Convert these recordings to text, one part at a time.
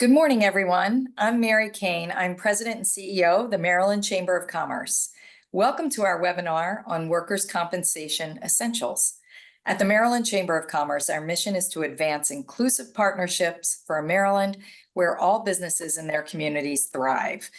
Good morning, everyone. I'm Mary Quinn. I'm President and CEO of the Maryland Chamber of Commerce. Welcome to our webinar on Workers' Compensation Essentials. At the Maryland Chamber of Commerce, our mission is to advance inclusive partnerships for a Maryland where all businesses in their communities thrive.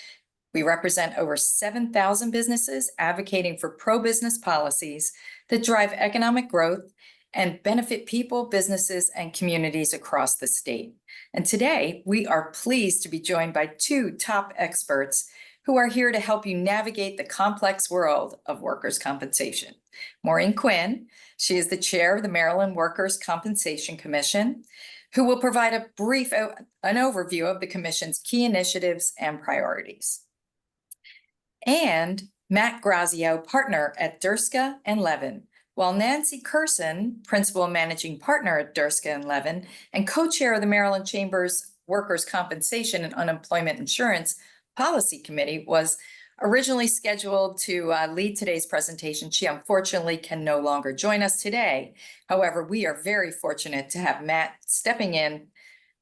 We represent over 7,000 businesses advocating for pro-business policies that drive economic growth and benefit people, businesses, and communities across the state. And today, we are pleased to be joined by two top experts who are here to help you navigate the complex world of workers' compensation. Maureen Quinn, she is the chair of the Maryland Workers' Compensation Commission, who will provide an overview of the commission's key initiatives and priorities. And Matt Grazio, partner at Dirska Levin, while Nancy Curson, principal and managing partner at Dirska Levin and co-chair of the Maryland Chamber's Workers' Compensation and Unemployment Insurance Policy Committee, was originally scheduled to lead today's presentation. She unfortunately can no longer join us today. However, we are very fortunate to have Matt stepping in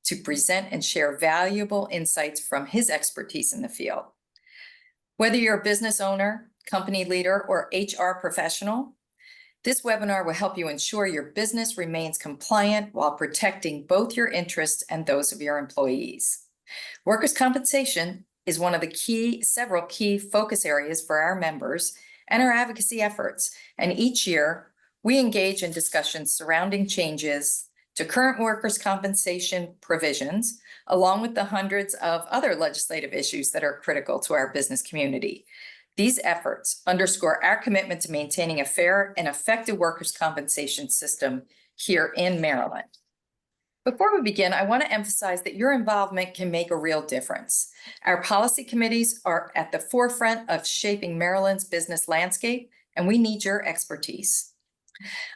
to present and share valuable insights from his expertise in the field. Whether you're a business owner, company leader, or HR professional, this webinar will help you ensure your business remains compliant while protecting both your interests and those of your employees. Workers' compensation is one of the several key focus areas for our members and our advocacy efforts. And each year, we engage in discussions surrounding changes to current workers' compensation provisions, along with the hundreds of other legislative issues that are critical to our business community. These efforts underscore our commitment to maintaining a fair and effective workers' compensation system here in Maryland. Before we begin, I want to emphasize that your involvement can make a real difference. Our policy committees are at the forefront of shaping Maryland's business landscape, and we need your expertise.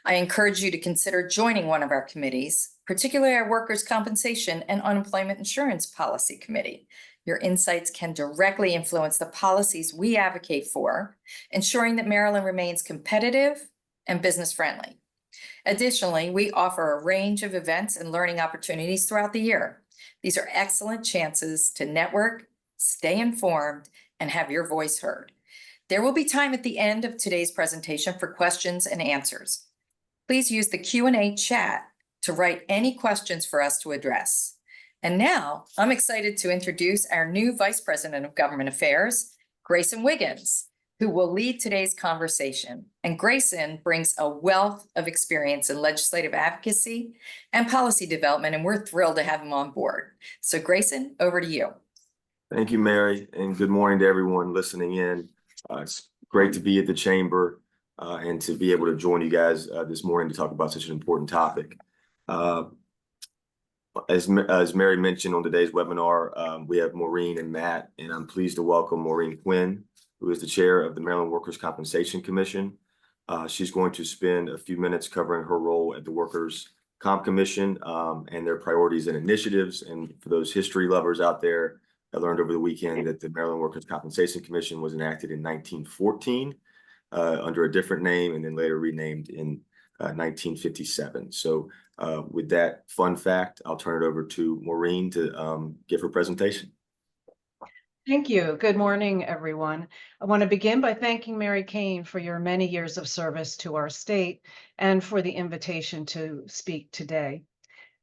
I encourage you to consider joining one of our committees, particularly our Workers' Compensation and Unemployment Insurance Policy Committee. Your insights can directly influence the policies we advocate for, ensuring that Maryland remains competitive and business-friendly. Additionally, we offer a range of events and learning opportunities throughout the year. These are excellent chances to network, stay informed, and have your voice heard. There will be time at the end of today's presentation for questions and answers. Please use the Q&A chat to write any questions for us to address. And now I'm excited to introduce our new Vice President of Government Affairs, Grayson Wiggins, who will lead today's conversation. And Grayson brings a wealth of experience in legislative advocacy and policy development, and we're thrilled to have him on board. So Grayson, over to you. Thank you, Mary, and good morning to everyone listening in. It's great to be at the Chamber and to be able to join you guys this morning to talk about such an important topic. As Mary mentioned on today's webinar, we have Maureen and Matt, and I'm pleased to welcome Maureen Quinn, who is the chair of the Maryland Workers' Compensation Commission. She's going to spend a few minutes covering her role at the Workers' Comp Commission and their priorities and initiatives. And for those history lovers out there, I learned over the weekend that the Maryland Workers' Compensation Commission was enacted in 1914 under a different name and then later renamed in 1957. So with that fun fact, I'll turn it over to Maureen to give her presentation. Thank you. Good morning, everyone. I want to begin by thanking Mary Quinn for your many years of service to our state and for the invitation to speak today.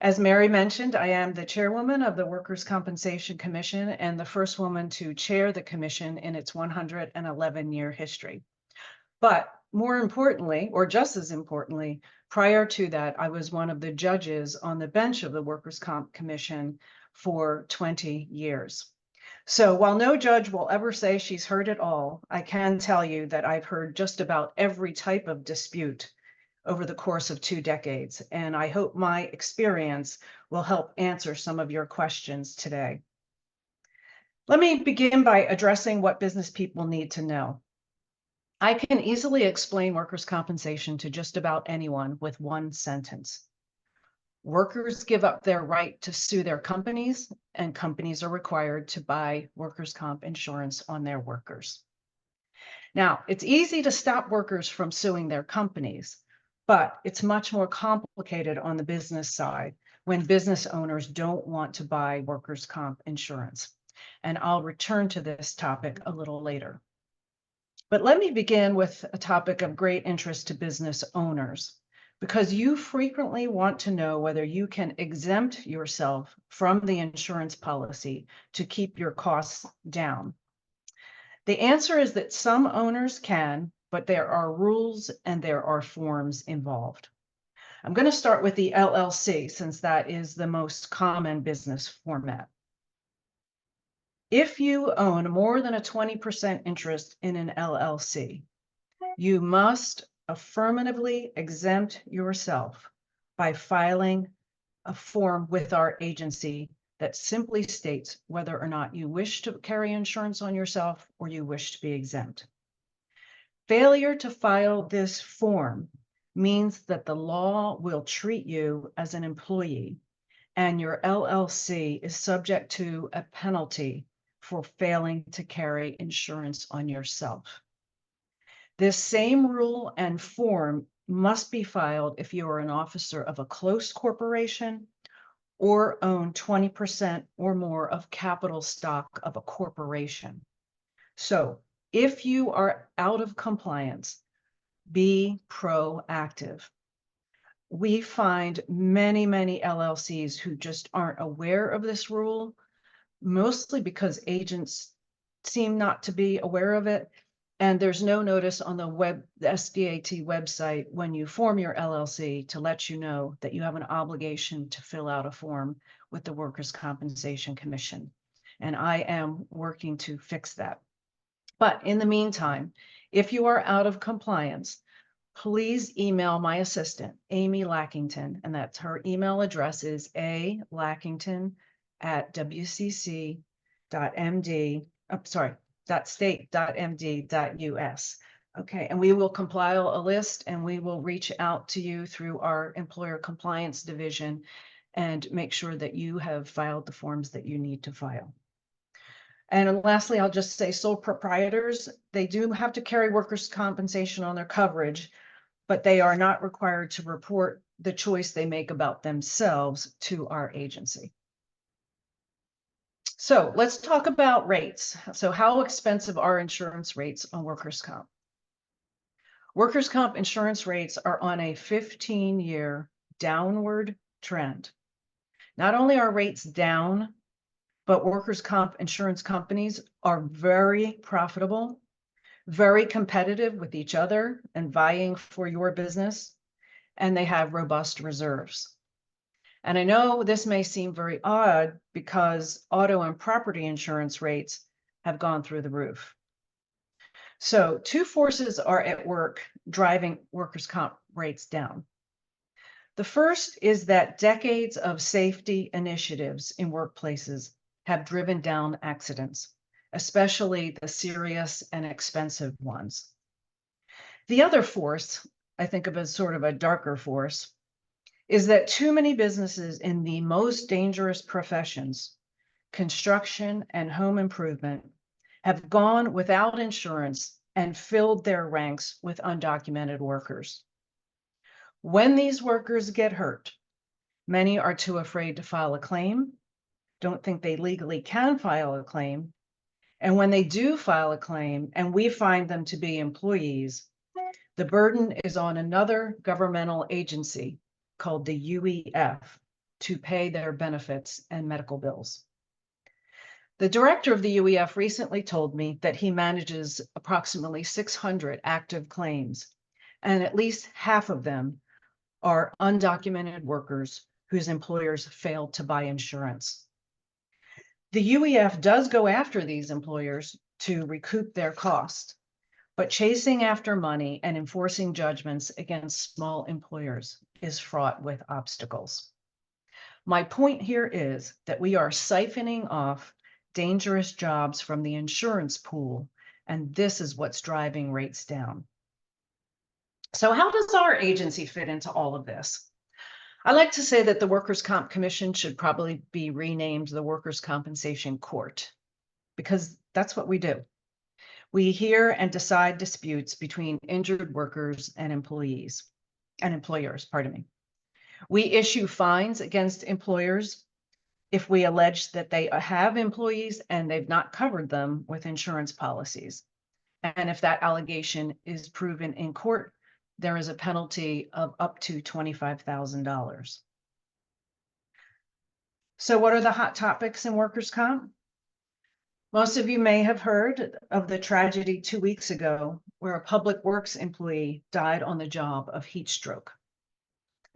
As Mary mentioned, I am the chairwoman of the Workers' Compensation Commission and the first woman to chair the commission in its 111-year history. But more importantly, or just as importantly, prior to that, I was one of the judges on the bench of the Workers' Comp Commission for 20 years. So while no judge will ever say she's heard it all, I can tell you that I've heard just about every type of dispute over the course of 2 decades, and I hope my experience will help answer some of your questions today. Let me begin by addressing what business people need to know. I can easily explain workers' compensation to just about anyone with one sentence. Workers give up their right to sue their companies, and companies are required to buy workers' comp insurance on their workers. Now, it's easy to stop workers from suing their companies, but it's much more complicated on the business side when business owners don't want to buy workers' comp insurance. And I'll return to this topic a little later. But let me begin with a topic of great interest to business owners, because you frequently want to know whether you can exempt yourself from the insurance policy to keep your costs down. The answer is that some owners can, but there are rules and there are forms involved. I'm going to start with the LLC, since that is the most common business format. If you own more than a 20% interest in an LLC, you must affirmatively exempt yourself by filing a form with our agency that simply states whether or not you wish to carry insurance on yourself or you wish to be exempt. Failure to file this form means that the law will treat you as an employee, and your LLC is subject to a penalty for failing to carry insurance on yourself. This same rule and form must be filed if you are an officer of a close corporation or own 20% or more of capital stock of a corporation. So if you are out of compliance, be proactive. We find many LLCs who just aren't aware of this rule, mostly because agents seem not to be aware of it. And there's no notice on the SDAT website when you form your LLC to let you know that you have an obligation to fill out a form with the Workers' Compensation Commission. And I am working to fix that. But in the meantime, if you are out of compliance, please email my assistant, Amy Lackington, and that's her email address is alackington@state.md.us. Okay, and we will compile a list and we will reach out to you through our employer compliance division and make sure that you have filed the forms that you need to file. And lastly, I'll just say sole proprietors, they do have to carry workers' compensation on their coverage, but they are not required to report the choice they make about themselves to our agency. So let's talk about rates. So how expensive are insurance rates on workers' comp? Workers' comp insurance rates are on a 15-year downward trend. Not only are rates down, but workers' comp insurance companies are very profitable, very competitive with each other and vying for your business, and they have robust reserves. And I know this may seem very odd because auto and property insurance rates have gone through the roof. So two forces are at work driving workers' comp rates down. The first is that decades of safety initiatives in workplaces have driven down accidents, especially the serious and expensive ones. The other force, I think of as sort of a darker force, is that too many businesses in the most dangerous professions, construction and home improvement, have gone without insurance and filled their ranks with undocumented workers. When these workers get hurt, many are too afraid to file a claim, don't think they legally can file a claim, and when they do file a claim and we find them to be employees, the burden is on another governmental agency called the UEF to pay their benefits and medical bills. The director of the UEF recently told me that he manages approximately 600 active claims, and at least half of them are undocumented workers whose employers failed to buy insurance. The UEF does go after these employers to recoup their cost, but chasing after money and enforcing judgments against small employers is fraught with obstacles. My point here is that we are siphoning off dangerous jobs from the insurance pool, and this is what's driving rates down. So how does our agency fit into all of this? I like to say that the Workers' Comp Commission should probably be renamed the Workers' Compensation Court, because that's what we do. We hear and decide disputes between injured workers and employers, pardon me. We issue fines against employers if we allege that they have employees and they've not covered them with insurance policies. And if that allegation is proven in court, there is a penalty of up to $25,000. So what are the hot topics in workers' comp? Most of you may have heard of the tragedy 2 weeks ago where a public works employee died on the job of heat stroke.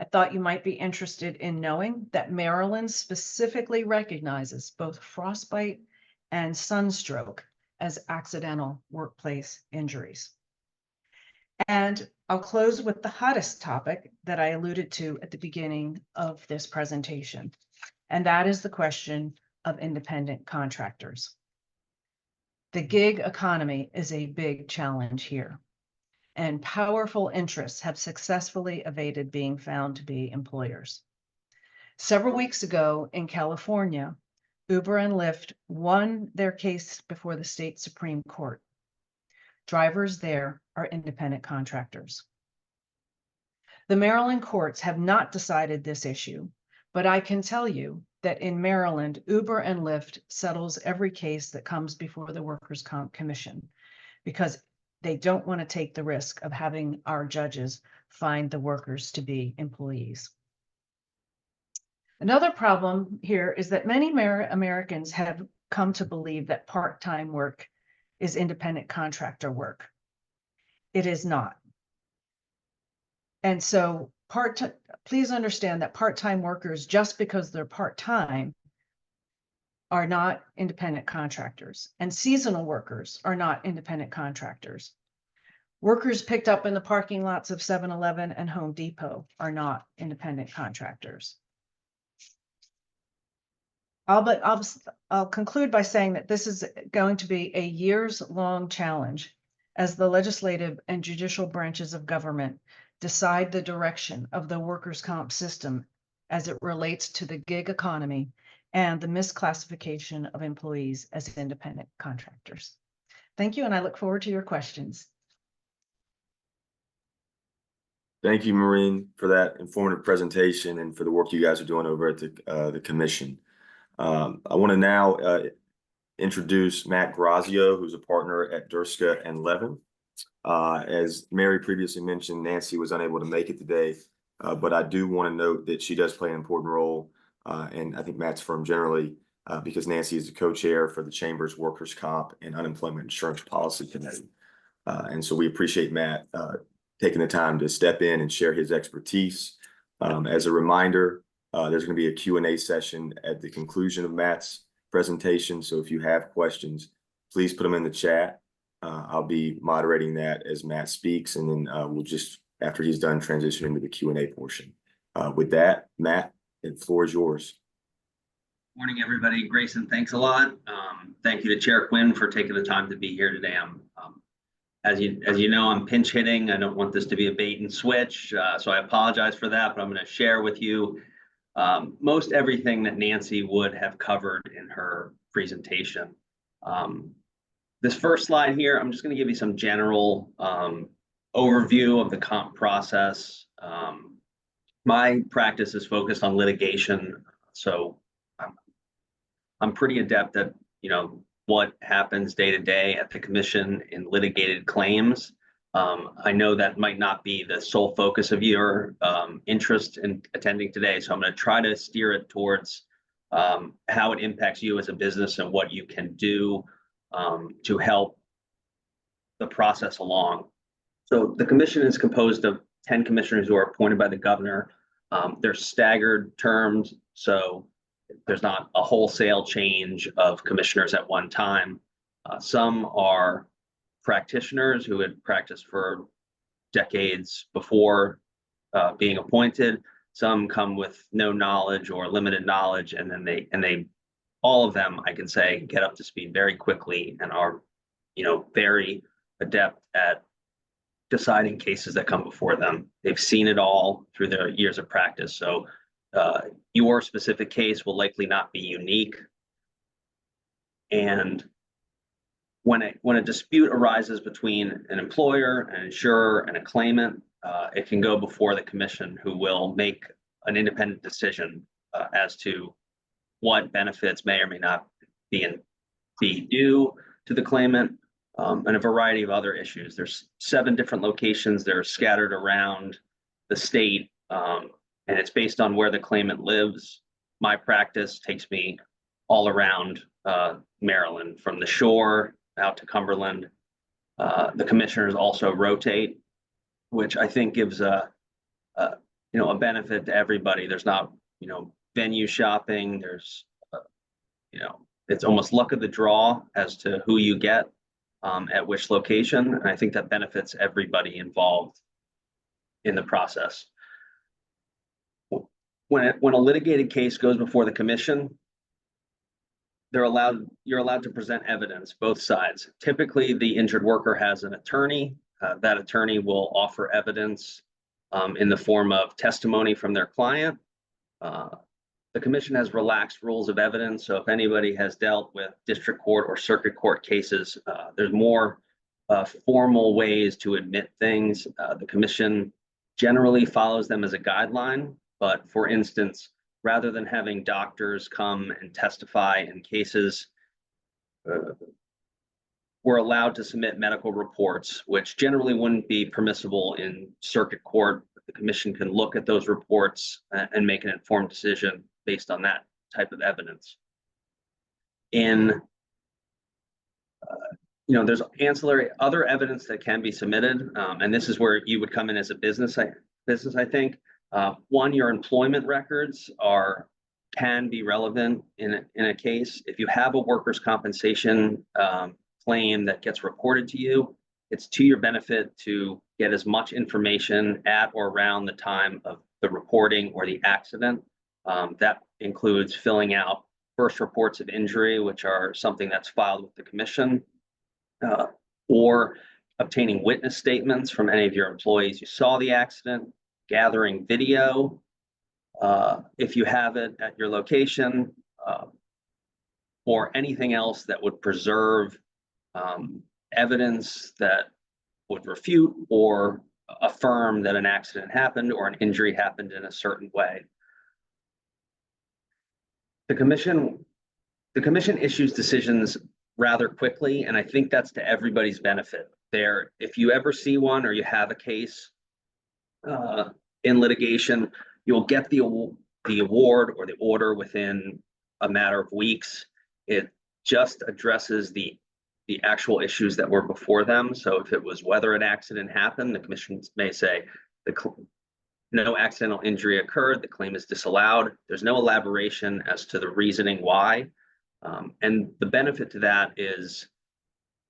I thought you might be interested in knowing that Maryland specifically recognizes both frostbite and sunstroke as accidental workplace injuries. And I'll close with the hottest topic that I alluded to at the beginning of this presentation, and that is the question of independent contractors. The gig economy is a big challenge here, and powerful interests have successfully evaded being found to be employers. Several weeks ago in California, Uber and Lyft won their case before the state Supreme Court. Drivers there are independent contractors. The Maryland courts have not decided this issue, but I can tell you that in Maryland, Uber and Lyft settles every case that comes before the Workers' Comp Commission because they don't want to take the risk of having our judges find the workers to be employees. Another problem here is that many Americans have come to believe that part-time work is independent contractor work. It is not. And so please understand that part-time workers, just because they're part-time, are not independent contractors, and seasonal workers are not independent contractors. Workers picked up in the parking lots of 7-Eleven and Home Depot are not independent contractors. I'll conclude by saying that this is going to be a years-long challenge as the legislative and judicial branches of government decide the direction of the workers' comp system as it relates to the gig economy and the misclassification of employees as independent contractors. Thank you, and I look forward to your questions. Thank you, Maureen, for that informative presentation and for the work you guys are doing over at the commission. I want to now introduce Matt Grazio, who's a partner at Dirska Levin. As Mary previously mentioned, Nancy was unable to make it today, but I do want to note that she does play an important role, and I think Matt's firm generally, because Nancy is the co-chair for the Chamber's Workers' Comp and Unemployment Insurance Policy Committee. And so we appreciate Matt taking the time to step in and share his expertise. As a reminder, there's going to be a Q&A session at the conclusion of Matt's presentation. So if you have questions, please put them in the chat. I'll be moderating that as Matt speaks, and then we'll just, after he's done, transition into the Q&A portion. With that, Matt, the floor is yours. Morning, everybody. Grayson, thanks a lot. Thank you to Chair Quinn for taking the time to be here today. As you know, I'm pinch hitting. I don't want this to be a bait and switch, so I apologize for that, but I'm going to share with you most everything that Nancy would have covered in her presentation. This first slide here, I'm just going to give you some general overview of the comp process. My practice is focused on litigation, so I'm pretty adept at, what happens day to day at the commission in litigated claims. I know that might not be the sole focus of your interest in attending today, so I'm going to try to steer it towards how it impacts you as a business and what you can do to help the process along. So the commission is composed of 10 commissioners who are appointed by the governor. They're staggered terms, so there's not a wholesale change of commissioners at one time. Some are practitioners who had practiced for decades before being appointed. Some come with no knowledge or limited knowledge, and then they all of them, I can say, get up to speed very quickly and are, very adept at deciding cases that come before them. They've seen it all through their years of practice. So your specific case will likely not be unique. And when a dispute arises between an employer, an insurer, and a claimant, it can go before the commission, who will make an independent decision as to what benefits may or may not be due to the claimant, and a variety of other issues. There's 7 different locations. They're scattered around the state, and it's based on where the claimant lives. My practice takes me all around Maryland, from the shore out to Cumberland. The commissioners also rotate, which I think gives a benefit to everybody. There's not, venue shopping. There's, it's almost luck of the draw as to who you get at which location. And I think that benefits everybody involved in the process. When a litigated case goes before the commission, you're allowed to present evidence, both sides. Typically, the injured worker has an attorney. That attorney will offer evidence in the form of testimony from their client. The commission has relaxed rules of evidence. So if anybody has dealt with district court or circuit court cases, there's more formal ways to admit things. The commission generally follows them as a guideline. But for instance, rather than having doctors come and testify in cases, we're allowed to submit medical reports, which generally wouldn't be permissible in circuit court. The commission can look at those reports and make an informed decision based on that type of evidence. There's ancillary other evidence that can be submitted, and this is where you would come in as a business, I think. One, your employment records can be relevant in a case. If you have a workers' compensation claim that gets reported to you, it's to your benefit to get as much information at or around the time of the reporting or the accident. That includes filling out first reports of injury, which are something that's filed with the commission, or obtaining witness statements from any of your employees who saw the accident, gathering video, if you have it at your location, or anything else that would preserve evidence that would refute or affirm that an accident happened or an injury happened in a certain way. The commission issues decisions rather quickly, and I think that's to everybody's benefit. If you ever see one or you have a case in litigation, you'll get the award or the order within a matter of weeks. It just addresses the actual issues that were before them. So if it was whether an accident happened, the commission may say no accidental injury occurred, the claim is disallowed. There's no elaboration as to the reasoning why. And the benefit to that is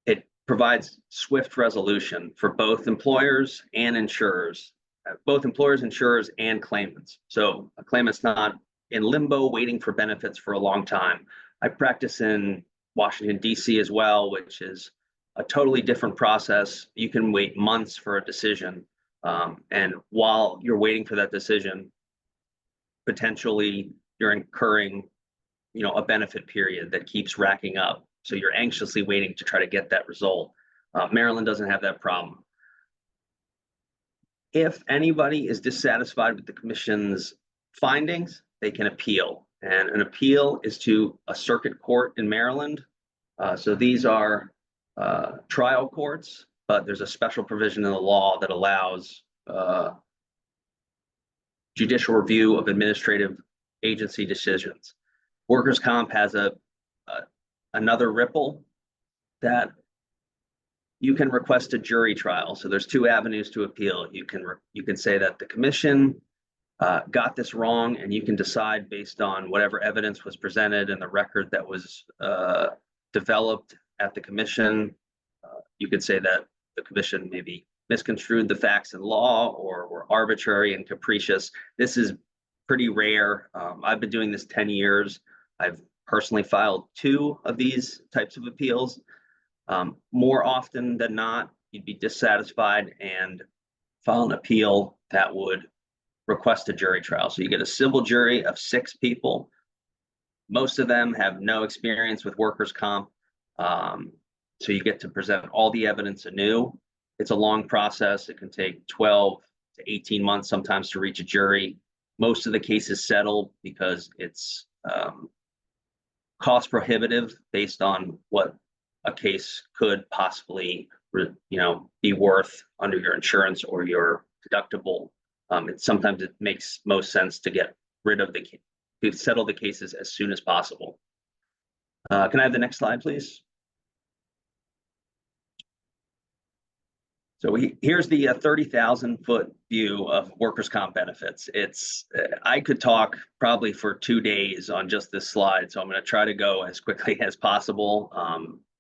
it provides swift resolution for both employers and insurers, insurers, and claimants. So a claimant's not in limbo waiting for benefits for a long time. I practice in Washington, D.C. as well, which is a totally different process. You can wait months for a decision. And while you're waiting for that decision, potentially you're incurring, a benefit period that keeps racking up. So you're anxiously waiting to try to get that result. Maryland doesn't have that problem. If anybody is dissatisfied with the commission's findings, they can appeal. And an appeal is to a circuit court in Maryland. So these are trial courts, but there's a special provision in the law that allows judicial review of administrative agency decisions. Workers' comp has another ripple that you can request a jury trial. So there's 2 avenues to appeal. You can say that the commission got this wrong, and you can decide based on whatever evidence was presented and the record that was developed at the commission. You could say that the commission maybe misconstrued the facts and law or were arbitrary and capricious. This is pretty rare. I've been doing this 10 years. I've personally filed 2 of these types of appeals. More often than not, you'd be dissatisfied and file an appeal that would request a jury trial. So you get a civil jury of 6 people. Most of them have no experience with workers' comp. So you get to present all the evidence anew. It's a long process. It can take 12 to 18 months sometimes to reach a jury. Most of the cases settle because it's cost prohibitive based on what a case could possibly, be worth under your insurance or your deductible. Sometimes it makes most sense to get rid of to settle the cases as soon as possible. Can I have the next slide, please? So here's the 30,000-foot view of workers' comp benefits. I could talk probably for 2 days on just this slide, so I'm going to try to go as quickly as possible.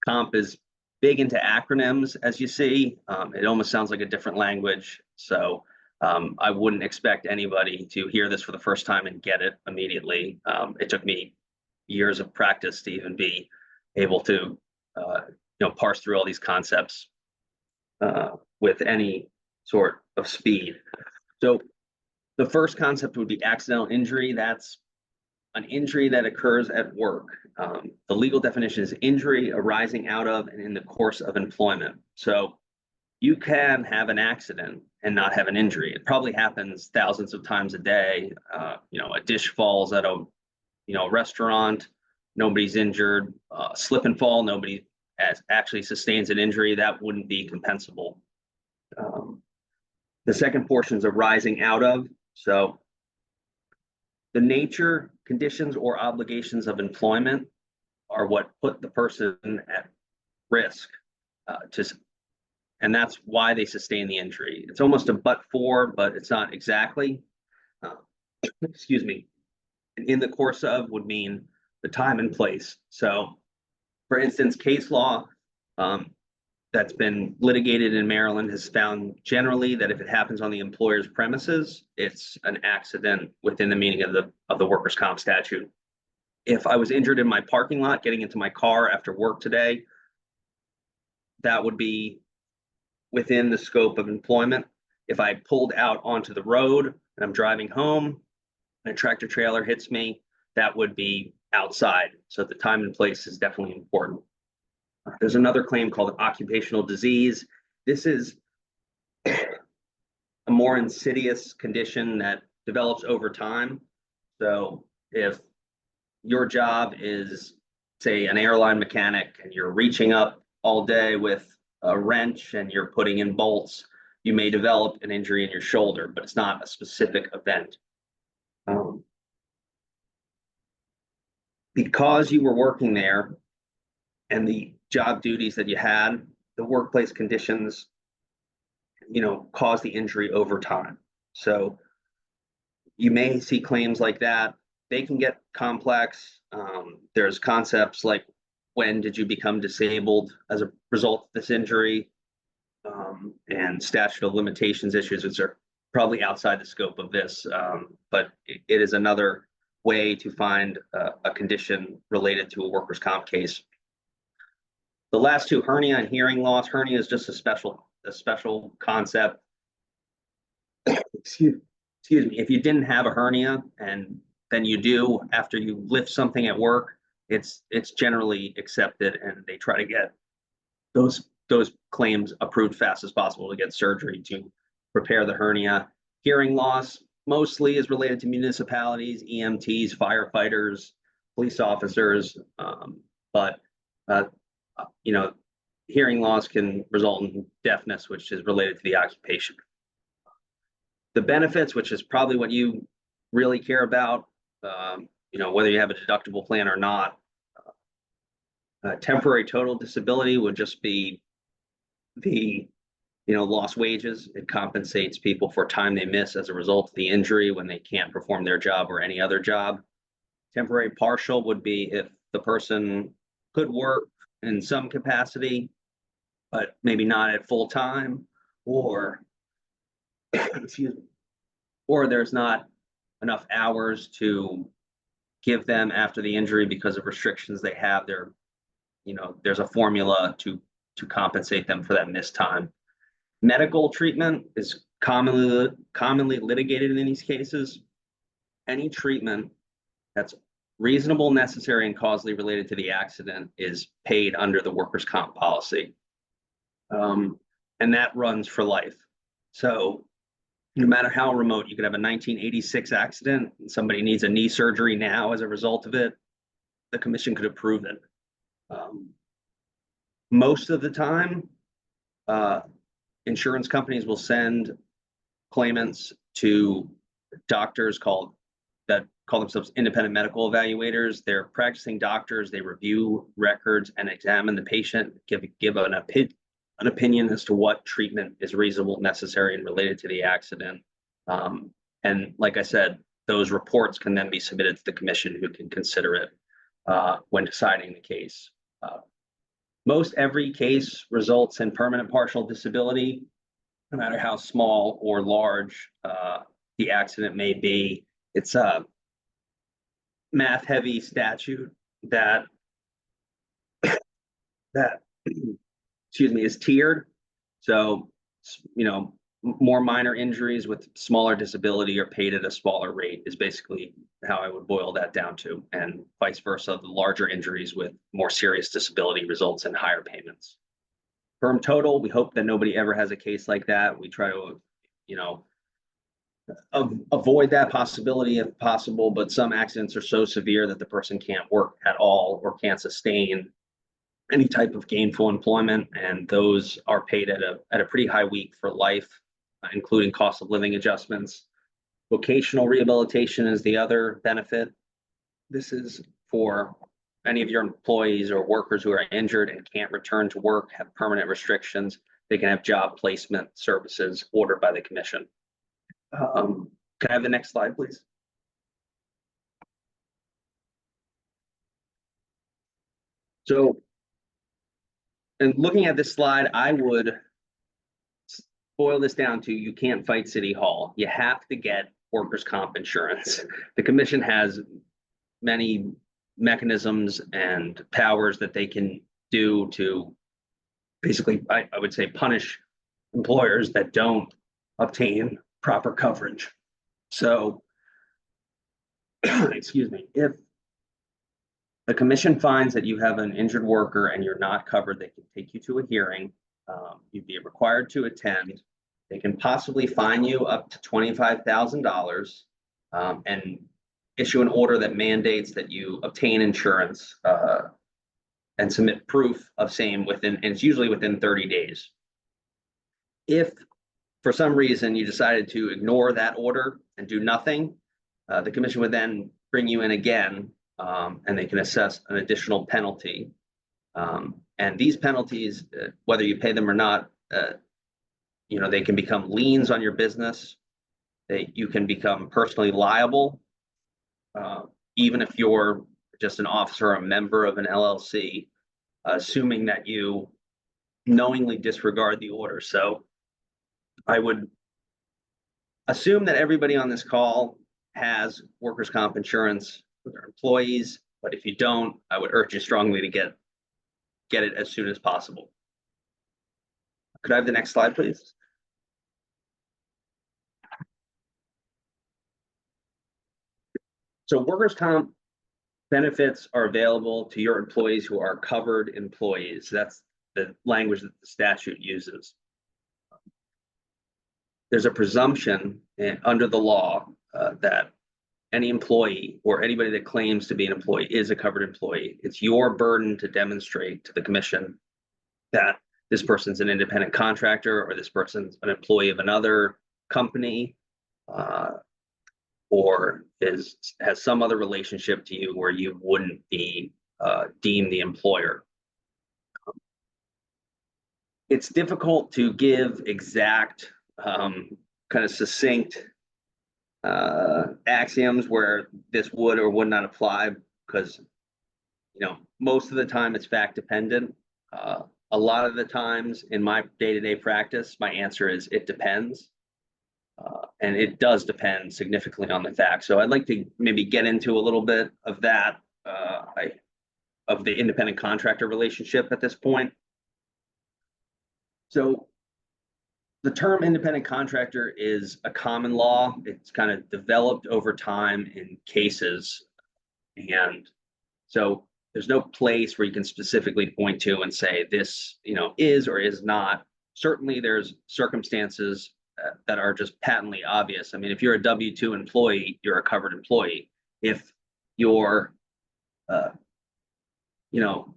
Comp is big into acronyms, as you see. It almost sounds like a different language, so I wouldn't expect anybody to hear this for the first time and get it immediately. It took me years of practice to even be able to parse through all these concepts with any sort of speed. So the first concept would be accidental injury. That's an injury that occurs at work. The legal definition is injury arising out of and in the course of employment. So you can have an accident and not have an injury. It probably happens thousands of times a day. A dish falls at a restaurant, nobody's injured. Slip and fall, nobody actually sustains an injury. That wouldn't be compensable. The second portion is arising out of. So the nature, conditions, or obligations of employment are what put the person at risk and that's why they sustain the injury. It's almost a but for, but it's not exactly. Excuse me. In the course of would mean the time and place. So for instance, case law that's been litigated in Maryland has found generally that if it happens on the employer's premises, it's an accident within the meaning of the workers' comp statute. If I was injured in my parking lot getting into my car after work today, that would be within the scope of employment. If I pulled out onto the road and I'm driving home and a tractor trailer hits me, that would be outside. So the time and place is definitely important. There's another claim called occupational disease. This is a more insidious condition that develops over time. So if your job is, say, an airline mechanic and you're reaching up all day with a wrench and you're putting in bolts, you may develop an injury in your shoulder, but it's not a specific event. Because you were working there and the job duties that you had, the workplace conditions, cause the injury over time. So you may see claims like that. They can get complex. There's concepts like, when did you become disabled as a result of this injury? And statute of limitations issues, which are probably outside the scope of this, but it is another way to find a condition related to a workers' comp case. The last two, hernia and hearing loss. Hernia is just a special concept. Excuse me. If you didn't have a hernia and then you do after you lift something at work, it's generally accepted, and they try to get those claims approved fast as possible to get surgery to repair the hernia. Hearing loss mostly is related to municipalities, EMTs, firefighters, police officers, but hearing loss can result in deafness, which is related to the occupation. The benefits, which is probably what you really care about, whether you have a deductible plan or not. Temporary total disability would just be the lost wages. It compensates people for time they miss as a result of the injury when they can't perform their job or any other job. Temporary partial would be if the person could work in some capacity, but maybe not at full time, or excuse me, or there's not enough hours to give them after the injury because of restrictions they have. There's a formula to compensate them for that missed time. Medical treatment is commonly litigated in these cases. Any treatment that's reasonable, necessary, and causally related to the accident is paid under the workers' comp policy. And that runs for life. So no matter how remote, you could have a 1986 accident and somebody needs a knee surgery now as a result of it. The commission could approve it. Most of the time, insurance companies will send claimants to doctors that call themselves independent medical evaluators. They're practicing doctors. They review records and examine the patient, give an opinion as to what treatment is reasonable, necessary, and related to the accident. And like I said, those reports can then be submitted to the commission, who can consider it when deciding the case. Most every case results in permanent partial disability, no matter how small or large the accident may be. It's a math heavy statute that excuse me, is tiered. So, more minor injuries with smaller disability are paid at a smaller rate, is basically how I would boil that down to. And vice versa, the larger injuries with more serious disability results in higher payments. Firm total, we hope that nobody ever has a case like that. We try to, avoid that possibility if possible, but some accidents are so severe that the person can't work at all or can't sustain any type of gainful employment, and those are paid at a pretty high week for life, including cost of living adjustments. Vocational rehabilitation is the other benefit. This is for any of your employees or workers who are injured and can't return to work, have permanent restrictions. They can have job placement services ordered by the commission. Can I have the next slide, please? So, and looking at this slide, I would boil this down to: you can't fight City Hall. You have to get workers' comp insurance. The commission has many mechanisms and powers that they can do to basically, I would say, punish employers that don't obtain proper coverage. So, excuse me, if the commission finds that you have an injured worker and you're not covered, they can take you to a hearing. You'd be required to attend. They can possibly fine you up to $25,000 and issue an order that mandates that you obtain insurance and submit proof of same within, and it's usually within 30 days. If for some reason you decided to ignore that order and do nothing, the commission would then bring you in again, and they can assess an additional penalty. And these penalties, whether you pay them or not, they can become liens on your business. You can become personally liable, even if you're just an officer or a member of an LLC, assuming that you knowingly disregard the order. So I would assume that everybody on this call has workers' comp insurance for their employees, but if you don't, I would urge you strongly to get it as soon as possible. Could I have the next slide, please? So workers' comp benefits are available to your employees who are covered employees. That's the language that the statute uses. There's a presumption under the law that any employee or anybody that claims to be an employee is a covered employee. It's your burden to demonstrate to the commission that this person's an independent contractor, or this person's an employee of another company, or has some other relationship to you where you wouldn't be deemed the employer. It's difficult to give exact, kind of succinct axioms where this would or would not apply, because most of the time it's fact dependent. A lot of the times in my day-to-day practice, my answer is it depends. And it does depend significantly on the facts. So I'd like to maybe get into a little bit of that, of the independent contractor relationship at this point. So the term independent contractor is a common law. It's kind of developed over time in cases. And so there's no place where you can specifically point to and say this, is or is not. Certainly there's circumstances that are just patently obvious. I mean, if you're a W-2 employee, you're a covered employee. If you're,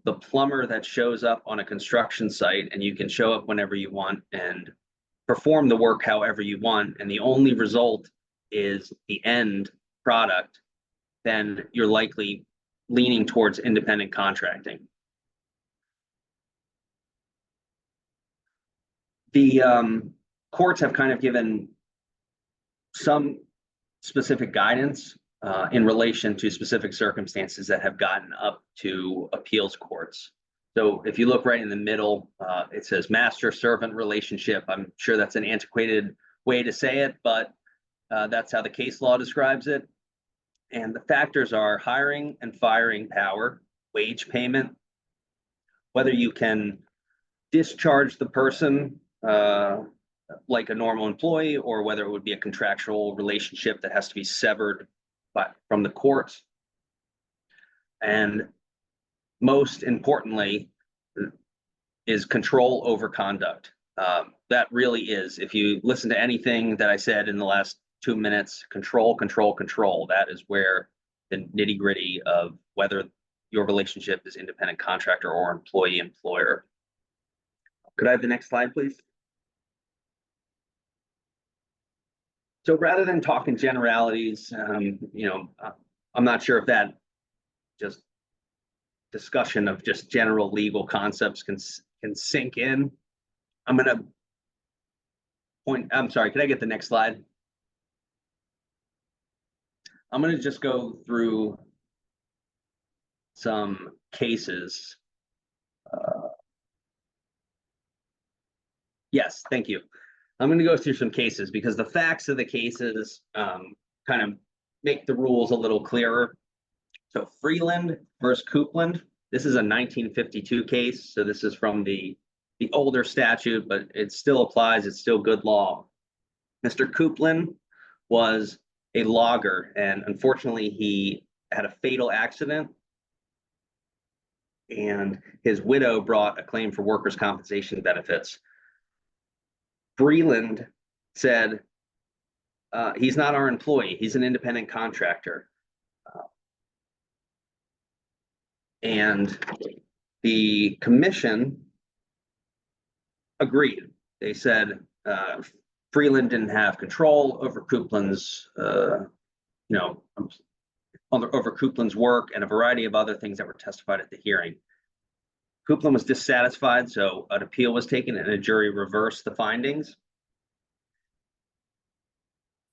the plumber that shows up on a construction site and you can show up whenever you want and perform the work however you want, and the only result is the end product, then you're likely leaning towards independent contracting. The courts have kind of given some specific guidance in relation to specific circumstances that have gotten up to appeals courts. So if you look right in the middle, it says master-servant relationship. I'm sure that's an antiquated way to say it, but that's how the case law describes it. And the factors are hiring and firing power, wage payment, whether you can discharge the person like a normal employee, or whether it would be a contractual relationship that has to be severed from the courts. And most importantly is control over conduct. That really is, if you listen to anything that I said in the last 2 minutes, control, control, control. That is where the nitty gritty of whether your relationship is independent contractor or employee employer. Could I have the next slide, please? So rather than talking generalities, I'm not sure if that just discussion of just general legal concepts can sink in. I'm sorry, could I get the next slide? I'm going to just go through some cases. Yes, thank you. I'm going to go through some cases because the facts of the cases kind of make the rules a little clearer. So Freeland versus Coupland, this is a 1952 case. So this is from the older statute, but it still applies. It's still good law. Mr. Coupland was a logger, and unfortunately he had a fatal accident, and his widow brought a claim for workers' compensation benefits. Freeland said, he's not our employee, he's an independent contractor. And the commission agreed. They said Freeland didn't have control over Coupland's, over Coupland's work and a variety of other things that were testified at the hearing. Coupland was dissatisfied, so an appeal was taken and a jury reversed the findings.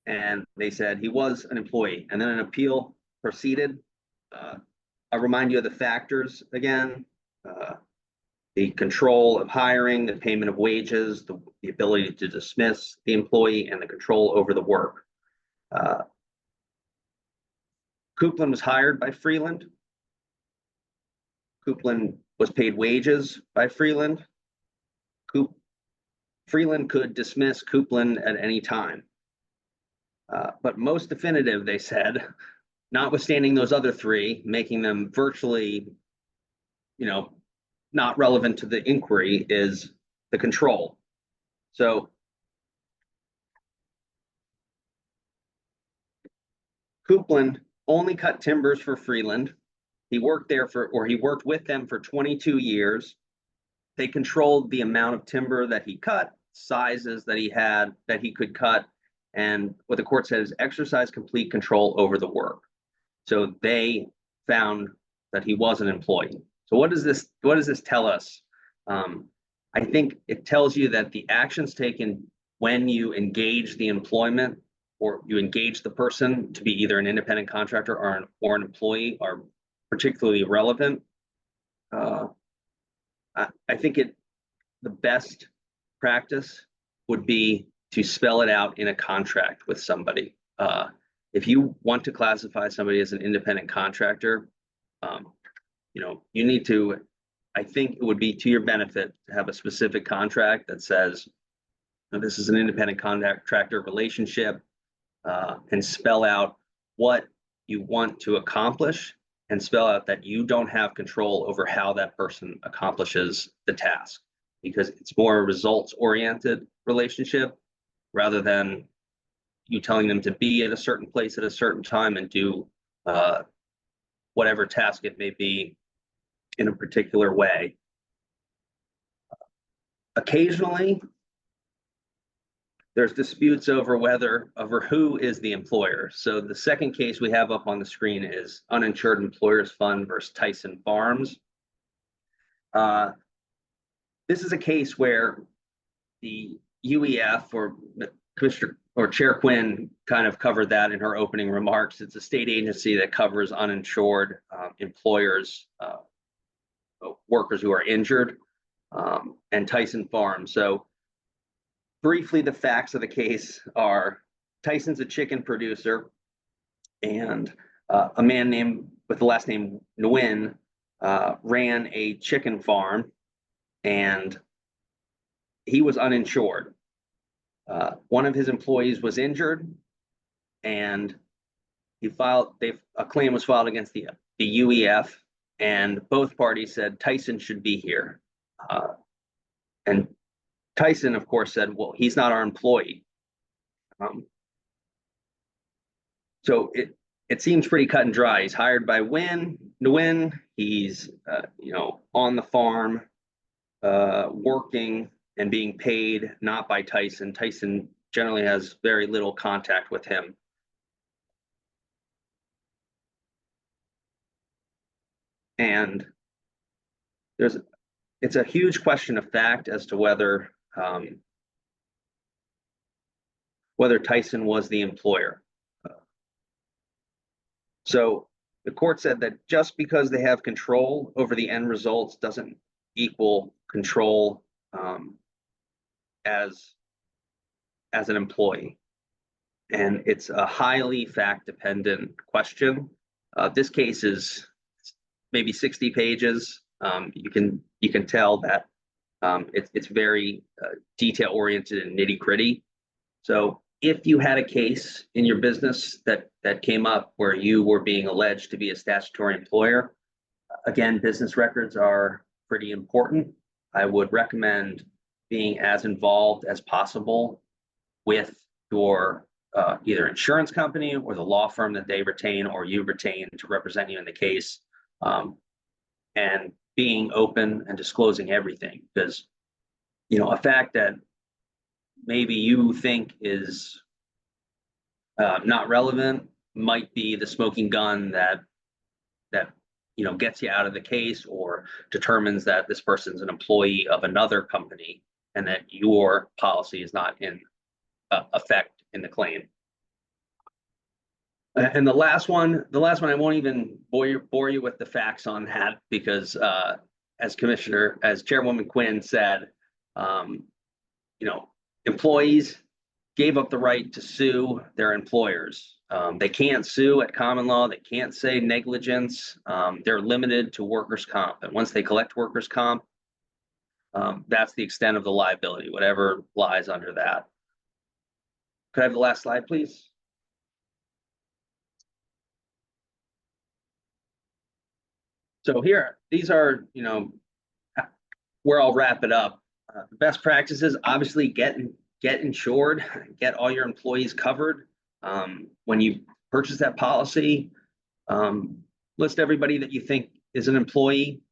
And they said he was an employee, and then an appeal proceeded. I'll remind you of the factors again. The control of hiring, the payment of wages, the ability to dismiss the employee, and the control over the work. Coupland was hired by Freeland. Coupland was paid wages by Freeland. Freeland could dismiss Coupland at any time. But most definitive, they said, notwithstanding those other three, making them virtually, not relevant to the inquiry, is the control. So Coupland only cut timbers for Freeland. He worked with them for 22 years. They controlled the amount of timber that he cut, sizes that he had, that he could cut, and what the court said is exercise complete control over the work. So they found that he was an employee. So what does this tell us? I think it tells you that the actions taken when you engage the employment, or you engage the person to be either an independent contractor or an employee, are particularly relevant. I think the best practice would be to spell it out in a contract with somebody. If you want to classify somebody as an independent contractor, you need to, I think it would be to your benefit to have a specific contract that says, this is an independent contractor relationship, and spell out what you want to accomplish, and spell out that you don't have control over how that person accomplishes the task, because it's more a results-oriented relationship. rather than you telling them to be at a certain place at a certain time and do whatever task it may be in a particular way. Occasionally, there's disputes over who is the employer. So the second case we have up on the screen is Uninsured Employers Fund versus Tyson Farms. This is a case where the UEF, or Commissioner or Chair Quinn kind of covered that in her opening remarks. It's a state agency that covers uninsured employers, workers who are injured, and Tyson Farms. So briefly, the facts of the case are Tyson's a chicken producer, and a man with the last name Nguyen ran a chicken farm, and he was uninsured. One of his employees was injured, and a claim was filed against the UEF, and both parties said Tyson should be here. And Tyson, of course, said, well, he's not our employee. So it seems pretty cut and dry. He's hired by Nguyen. He's on the farm, working and being paid not by Tyson. Tyson generally has very little contact with him. And it's a huge question of fact as to whether Tyson was the employer. So the court said that just because they have control over the end results doesn't equal control as an employee. And it's a highly fact-dependent question. This case is maybe 60 pages. You can tell that it's very detail-oriented and nitty-gritty. So if you had a case in your business that came up where you were being alleged to be a statutory employer, again, business records are pretty important. I would recommend being as involved as possible with your either insurance company or the law firm that they retain or you retain to represent you in the case, and being open and disclosing everything. Because a fact that maybe you think is not relevant might be the smoking gun that gets you out of the case or determines that this person's an employee of another company and that your policy is not in effect in the claim. And the last one, I won't even bore you with the facts on that, because as Chairwoman Quinn said, employees gave up the right to sue their employers. They can't sue at common law. They can't say negligence. They're limited to workers' comp. And once they collect workers' comp, that's the extent of the liability, whatever lies under that. Could I have the last slide, please? So here, these are, where I'll wrap it up. The best practices, obviously, get insured, get all your employees covered. When you purchase that policy, list everybody that you think is an employee.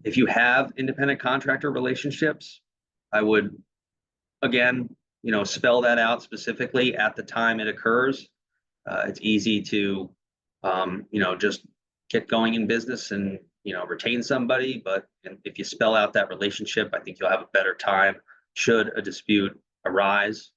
If you have independent contractor relationships, I would, again, spell that out specifically at the time it occurs. It's easy to, just get going in business and, retain somebody. But if you spell out that relationship, I think you'll have a better time should a dispute arise.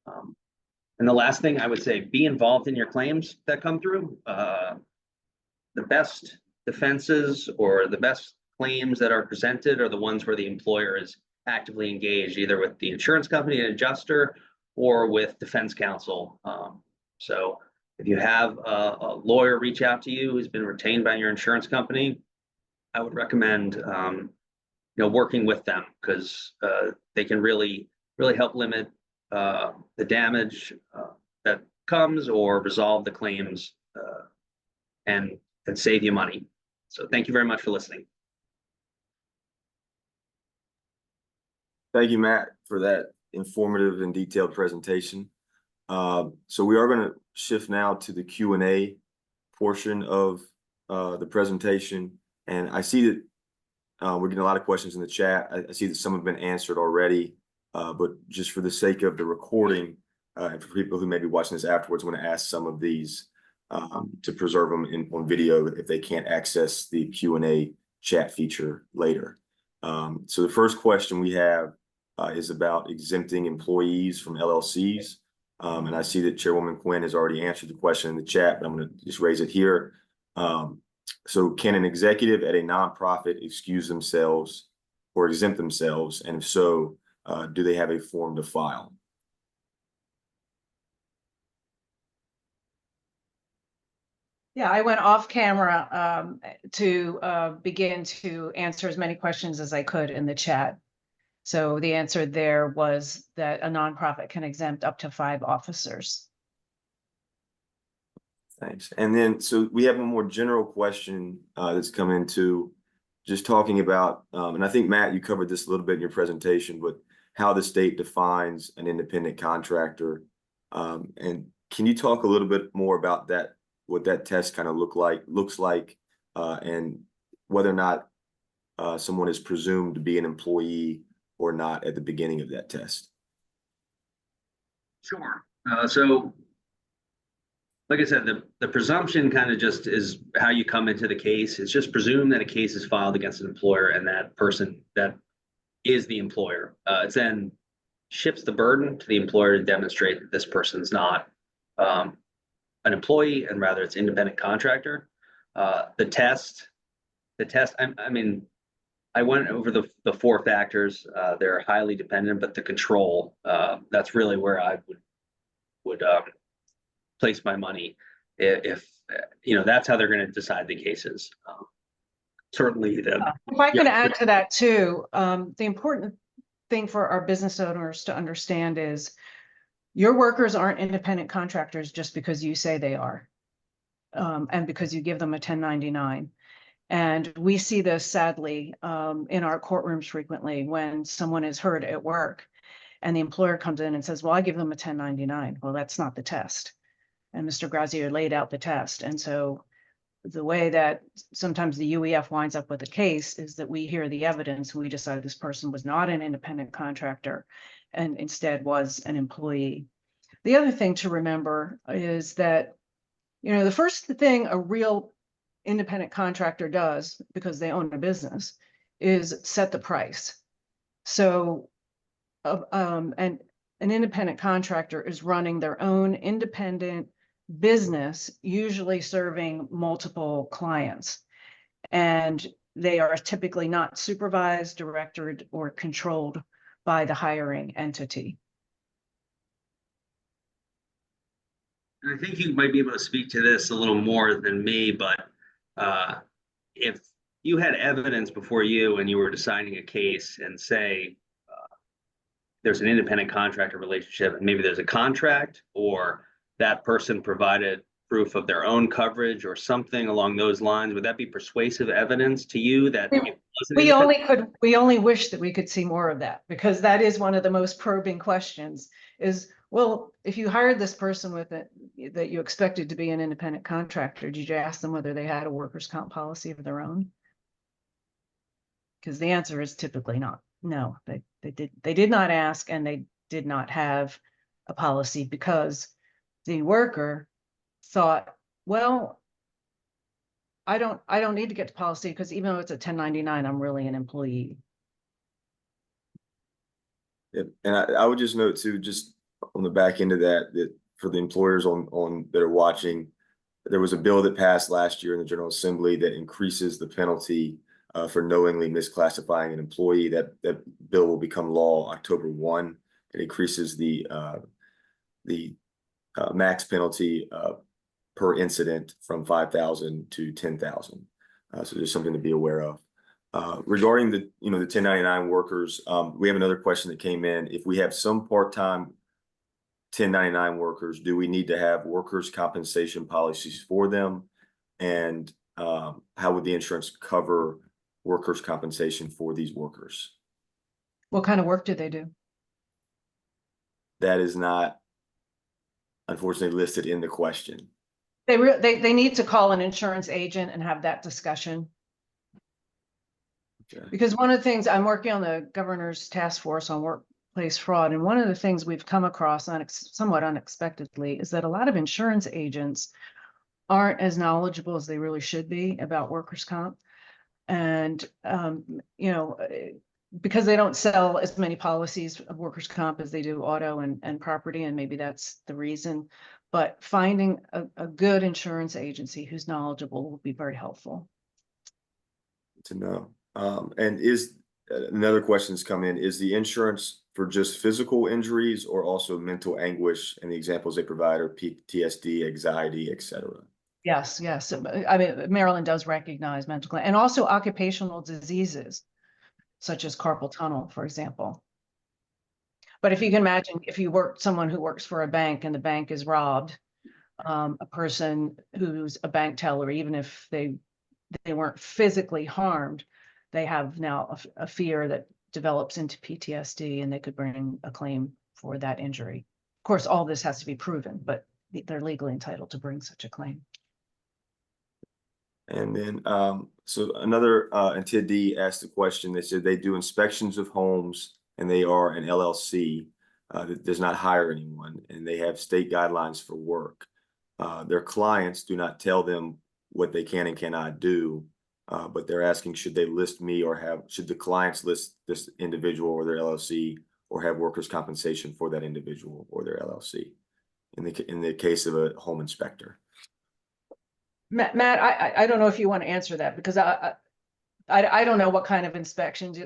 And the last thing I would say, be involved in your claims that come through. The best defenses or the best claims that are presented are the ones where the employer is actively engaged, either with the insurance company and adjuster or with defense counsel. So if you have a lawyer reach out to you who's been retained by your insurance company, I would recommend working with them, because they can really help limit the damage that comes or resolve the claims and save you money. So thank you very much for listening. Thank you, Matt, for that informative and detailed presentation. So we are going to shift now to the Q&A portion of the presentation. And I see that we're getting a lot of questions in the chat. I see that some have been answered already, but just for the sake of the recording, and for people who may be watching this afterwards, I want to ask some of these to preserve them on video if they can't access the Q&A chat feature later. So the first question we have is about exempting employees from LLCs. And I see that Chairwoman Quinn has already answered the question in the chat, but I'm going to just raise it here. So can an executive at a nonprofit excuse themselves or exempt themselves? And if so, do they have a form to file? Yeah, I went off camera to begin to answer as many questions as I could in the chat. So the answer there was that a nonprofit can exempt up to 5 officers. Thanks. And then, so we have a more general question that's come into just talking about, and I think, Matt, you covered this a little bit in your presentation, but how the state defines an independent contractor. And can you talk a little bit more about that, what that test kind of looks like, and whether or not someone is presumed to be an employee or not at the beginning of that test? Sure. So like I said, the presumption kind of just is how you come into the case. It's just presume that a case is filed against an employer and that person that is the employer. It then shifts the burden to the employer to demonstrate that this person's not an employee and rather it's independent contractor. The test, I mean, I went over the 4 factors. They're highly dependent, but the control, that's really where I would place my money if that's how they're going to decide the cases. Certainly if I could add to that too, the important thing for our business owners to understand is your workers aren't independent contractors just because you say they are, and because you give them a 1099. And we see this sadly in our courtrooms frequently when someone is hurt at work and the employer comes in and says, well, I give them a 1099. Well, that's not the test. And Mr. Grazio laid out the test. And so the way that sometimes the UEF winds up with a case is that we hear the evidence and we decide this person was not an independent contractor and instead was an employee. The other thing to remember is that, the first thing a real independent contractor does, because they own a business, is set the price. So, and an independent contractor is running their own independent business, usually serving multiple clients. And they are typically not supervised, directed, or controlled by the hiring entity. I think you might be able to speak to this a little more than me, but if you had evidence before you and you were deciding a case and say there's an independent contractor relationship and maybe there's a contract or that person provided proof of their own coverage or something along those lines, would that be persuasive evidence to you that it wasn't we only wish that we could see more of that, because that is one of the most probing questions is, well, if you hired this person with it that you expected to be an independent contractor, did you ask them whether they had a workers' comp policy of their own? Because the answer is typically not. No, they did not ask, and they did not have a policy because the worker thought, well, I don't need to get to policy because even though it's a 1099, I'm really an employee. Yeah, and I would just note too, just on the back end of that, that for the employers on that are watching, there was a bill that passed last year in the General Assembly that increases the penalty for knowingly misclassifying an employee. That bill will become law October 1. It increases the max penalty per incident from 5,000 to 10,000. So there's something to be aware of. Regarding the 1099 workers, we have another question that came in. If we have some part-time 1099 workers, do we need to have workers' compensation policies for them? And how would the insurance cover workers' compensation for these workers? What kind of work do they do? that is not unfortunately listed in the question. They need to call an insurance agent and have that discussion. Okay. Because one of the things, I'm working on the governor's task force on workplace fraud, and one of the things we've come across somewhat unexpectedly is that a lot of insurance agents aren't as knowledgeable as they really should be about workers' comp. And, because they don't sell as many policies of workers' comp as they do auto and property, and maybe that's the reason. But finding a good insurance agency who's knowledgeable will be very helpful. To know. And is another question's come in, is the insurance for just physical injuries or also mental anguish? And the examples they provide are PTSD, anxiety, etc. Yes, yes. I mean, Maryland does recognize mental and also occupational diseases, such as carpal tunnel, for example. But if you can imagine, if you someone who works for a bank and the bank is robbed, a person who's a bank teller, even if they weren't physically harmed, they have now a fear that develops into PTSD, and they could bring a claim for that injury. Of course, all this has to be proven, but they're legally entitled to bring such a claim. And then, so another attendee asked the question. They said they do inspections of homes and they are an LLC that does not hire anyone, and they have state guidelines for work. Their clients do not tell them what they can and cannot do, but they're asking, should they list me or should the clients list this individual or their LLC or have workers' compensation for that individual or their LLC in the case of a home inspector? Matt, I don't know if you want to answer that, because I don't know what kind of inspections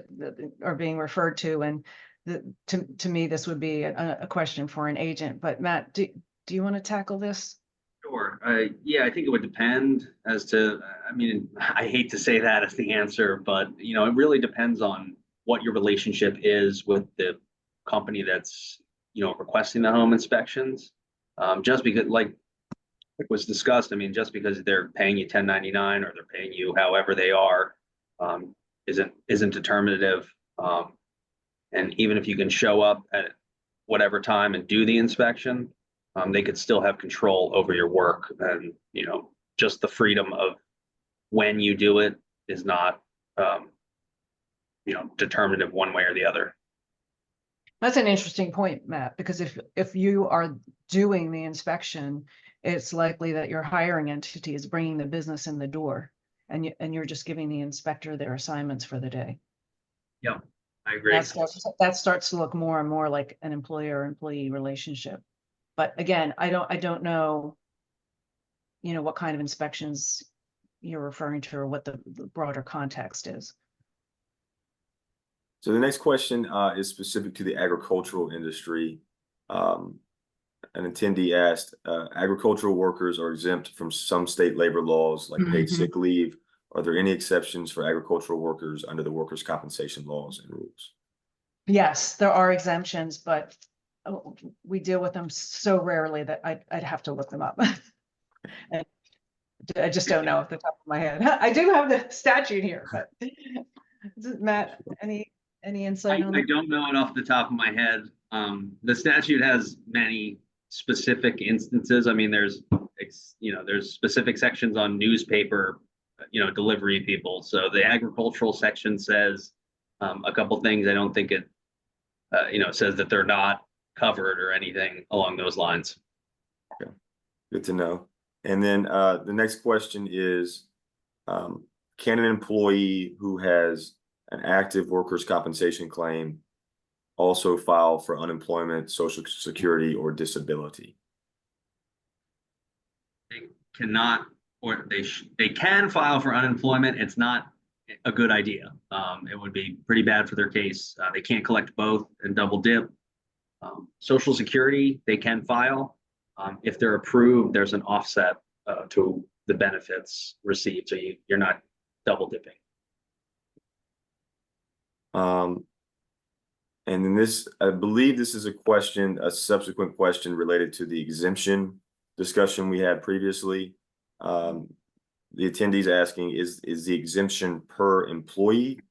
are being referred to, and to me this would be a question for an agent. But Matt, do you want to tackle this? Sure. Yeah, I think it would depend as to, I mean, I hate to say that as the answer, but it really depends on what your relationship is with the company that's, requesting the home inspections. Just because, like it was discussed, I mean, just because they're paying you 1099 or they're paying you however they are, isn't determinative. And even if you can show up at whatever time and do the inspection, they could still have control over your work, and just the freedom of when you do it is not determinative one way or the other. That's an interesting point, Matt, because if you are doing the inspection, it's likely that your hiring entity is bringing the business in the door, and you're just giving the inspector their assignments for the day. Yep, I agree. That starts to look more and more like an employer-employee relationship. But again, I don't know, what kind of inspections you're referring to or what the broader context is. So the next question is specific to the agricultural industry. An attendee asked, agricultural workers are exempt from some state labor laws like paid sick leave. Are there any exceptions for agricultural workers under the workers' compensation laws and rules? Yes, there are exemptions, but we deal with them so rarely that I'd have to look them up. And I just don't know off the top of my head. I do have the statute here, but Matt, any insight on that? I don't know it off the top of my head. The statute has many specific instances. I mean, there's specific sections on newspaper, delivery people. So the agricultural section says a couple things. I don't think it, says that they're not covered or anything along those lines. Okay. Good to know. And then the next question is, can an employee who has an active workers' compensation claim also file for unemployment, Social Security, or disability? They cannot, or they can file for unemployment. It's not a good idea. It would be pretty bad for their case. They can't collect both and double dip. Social Security, they can file. If they're approved, there's an offset to the benefits received, so you're not double dipping. And then this, I believe this is a subsequent question related to the exemption discussion we had previously. The attendees asking, is the exemption per employee?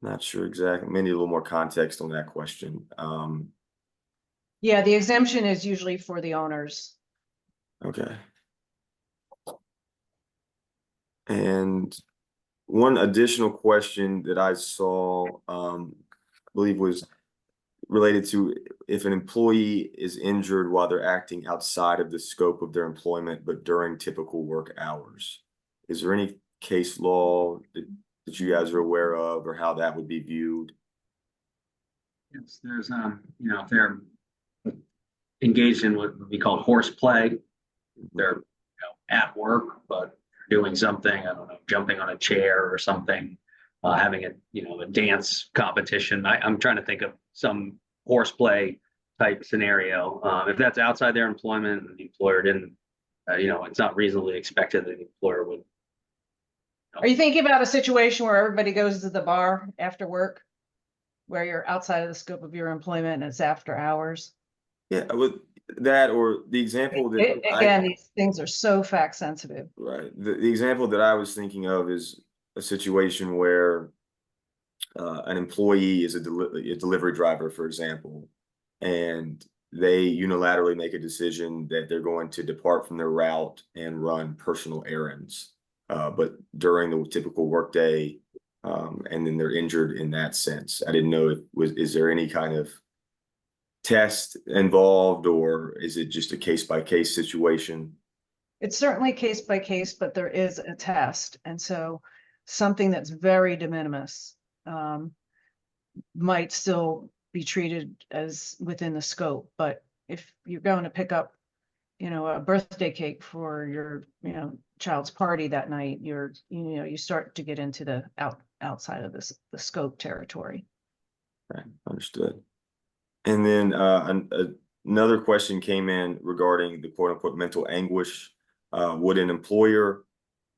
Not sure exactly. Maybe a little more context on that question. Yeah, the exemption is usually for the owners. Okay. And one additional question that I saw, I believe was related to if an employee is injured while they're acting outside of the scope of their employment, but during typical work hours. Is there any case law that you guys are aware of, or how that would be viewed? Yes, there's, if they're engaged in what would be called horseplay, they're, at work, but doing something, I don't know, jumping on a chair or something, having a dance competition. I'm trying to think of some horseplay type scenario. If that's outside their employment and the employer didn't, it's not reasonably expected that the employer would. Are you thinking about a situation where everybody goes to the bar after work? Where you're outside of the scope of your employment and it's after hours? Yeah, with that, or the example that Again, these things are so fact sensitive. right. The example that I was thinking of is a situation where an employee is a delivery driver, for example, and they unilaterally make a decision that they're going to depart from their route and run personal errands. But during the typical workday, and then they're injured in that sense. I didn't know is there any kind of test involved, or is it just a case-by-case situation? It's certainly case by case, but there is a test. And so something that's very de minimis might still be treated as within the scope. But if you're going to pick up, a birthday cake for your, child's party that night, you start to get into the outside of the scope territory. Right, understood. And then another question came in regarding the quote unquote mental anguish. Would an employer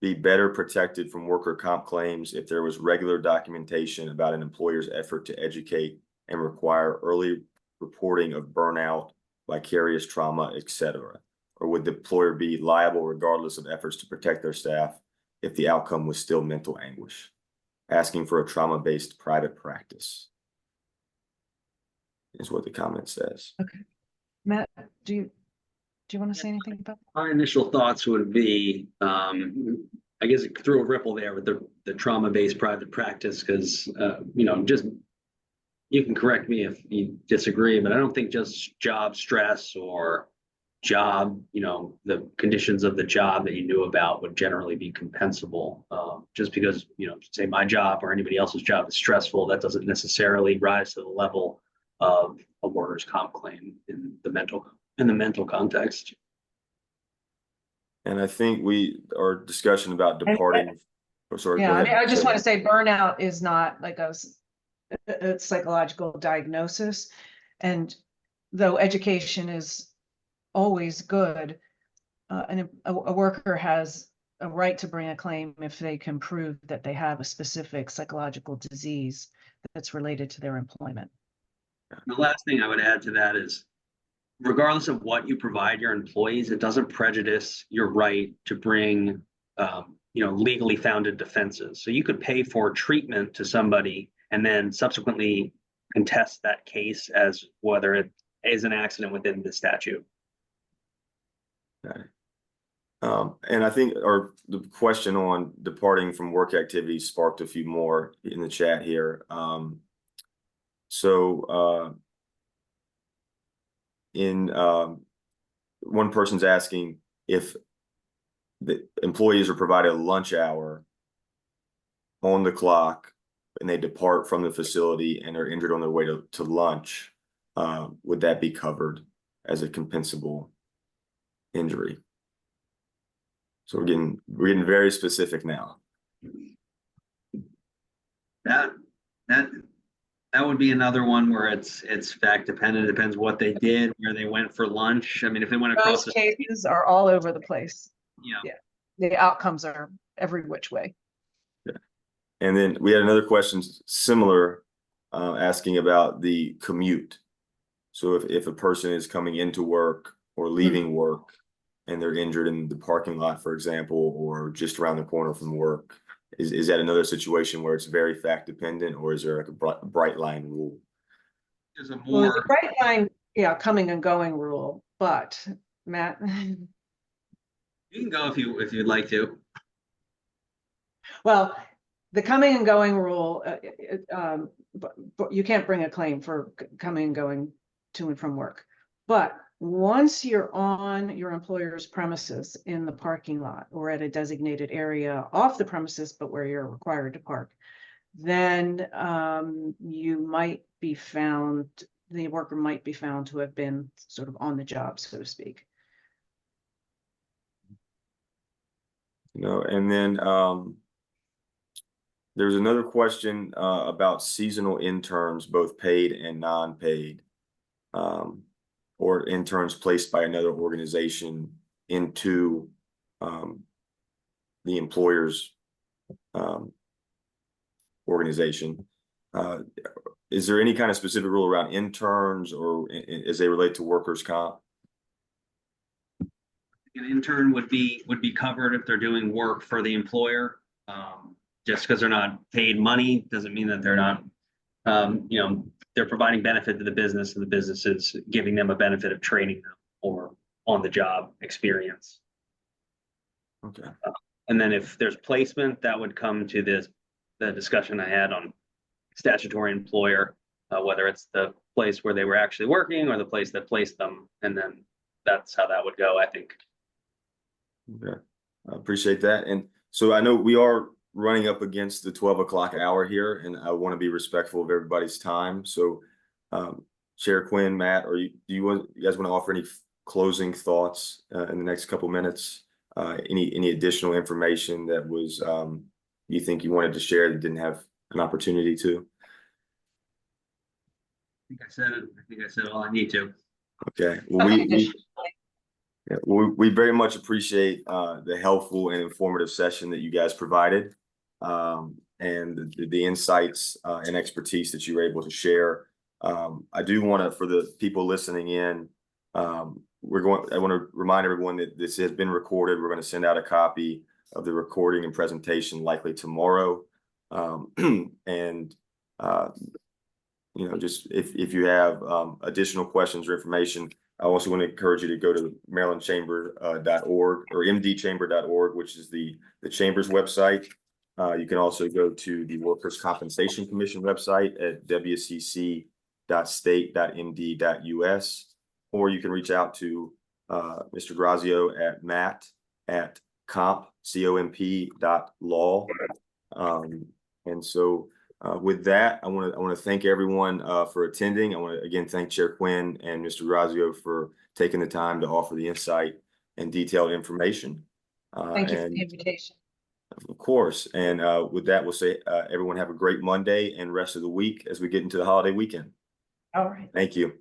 be better protected from worker comp claims if there was regular documentation about an employer's effort to educate and require early reporting of burnout, vicarious trauma, etc.? Or would the employer be liable regardless of efforts to protect their staff if the outcome was still mental anguish? Asking for a trauma-based private practice is what the comment says. Okay. Matt, do you want to say anything about that? My initial thoughts would be, I guess it threw a ripple there with the trauma-based private practice, because, just, you can correct me if you disagree, but I don't think just job stress or job, the conditions of the job that you knew about would generally be compensable. Just because, say my job or anybody else's job is stressful, that doesn't necessarily rise to the level of a workers' comp claim in the mental context. And I think our discussion about departing. Sorry, Yeah, go I ahead. mean, I just want to say burnout is not like a psychological diagnosis. And though education is always good, and a worker has a right to bring a claim if they can prove that they have a specific psychological disease that's related to their employment. The last thing I would add to that is, regardless of what you provide your employees, it doesn't prejudice your right to bring, legally founded defenses. So you could pay for treatment to somebody and then subsequently contest that case as whether it is an accident within the statute. Okay. And I think the question on departing from work activities sparked a few more in the chat here. One person's asking if the employees are provided a lunch hour on the clock and they depart from the facility and are injured on their way to lunch, would that be covered as a compensable injury? So we're getting very specific now. That would be another one where it's fact dependent. It depends what they did, where they went for lunch. I mean, if they went across Those cases are all over the place. yeah. The outcomes are every which way. Yeah. And then we had another question similar, asking about the commute. So if a person is coming into work or leaving work and they're injured in the parking lot, for example, or just around the corner from work, Is that another situation where it's very fact dependent, or is there like a bright line rule? There's a Well, the more, bright line, yeah, coming and going rule, but Matt, you can go if you'd like to. well, the coming and going rule, but you can't bring a claim for coming and going to and from work. But once you're on your employer's premises in the parking lot or at a designated area off the premises, but where you're required to park, then you might be found, the worker might be found to have been sort of on the job, so to speak. And then there's another question about seasonal interns, both paid and non-paid, or interns placed by another organization into the employer's organization. Is there any kind of specific rule around interns, or as they relate to workers' comp? An intern would be covered if they're doing work for the employer. Just because they're not paid money doesn't mean that they're not, they're providing benefit to the business, and the business is giving them a benefit of training them or on the job experience. Okay. And then if there's placement, that would come to the discussion I had on statutory employer, whether it's the place where they were actually working or the place that placed them, and then that's how that would go, I think. Okay, I appreciate that. And so I know we are running up against the 12 o'clock hour here, and I want to be respectful of everybody's time. So Chair Quinn, Matt, or you guys want to offer any closing thoughts in the next couple minutes? Any additional information that was you think you wanted to share that didn't have an opportunity to? I think I said all I need to. Okay. Well, we very much appreciate the helpful and informative session that you guys provided, and the insights and expertise that you were able to share. I do want to, for the people listening in, I want to remind everyone that this has been recorded. We're going to send out a copy of the recording and presentation likely tomorrow. And just if you have additional questions or information, I also want to encourage you to go to marylandchamber.org or mdchamber.org, which is the Chamber's website. You can also go to the Workers' Compensation Commission website at wcc.state.md.us, or you can reach out to Mr. Grazio at matt@comp.law. And so with that, I want to thank everyone for attending. I want to again thank Chair Quinn and Mr. Grazio for taking the time to offer the insight and detailed information. Thank you for the invitation. Of course. And with that, we'll say everyone have a great Monday and rest of the week as we get into the holiday weekend. All right. Thank you.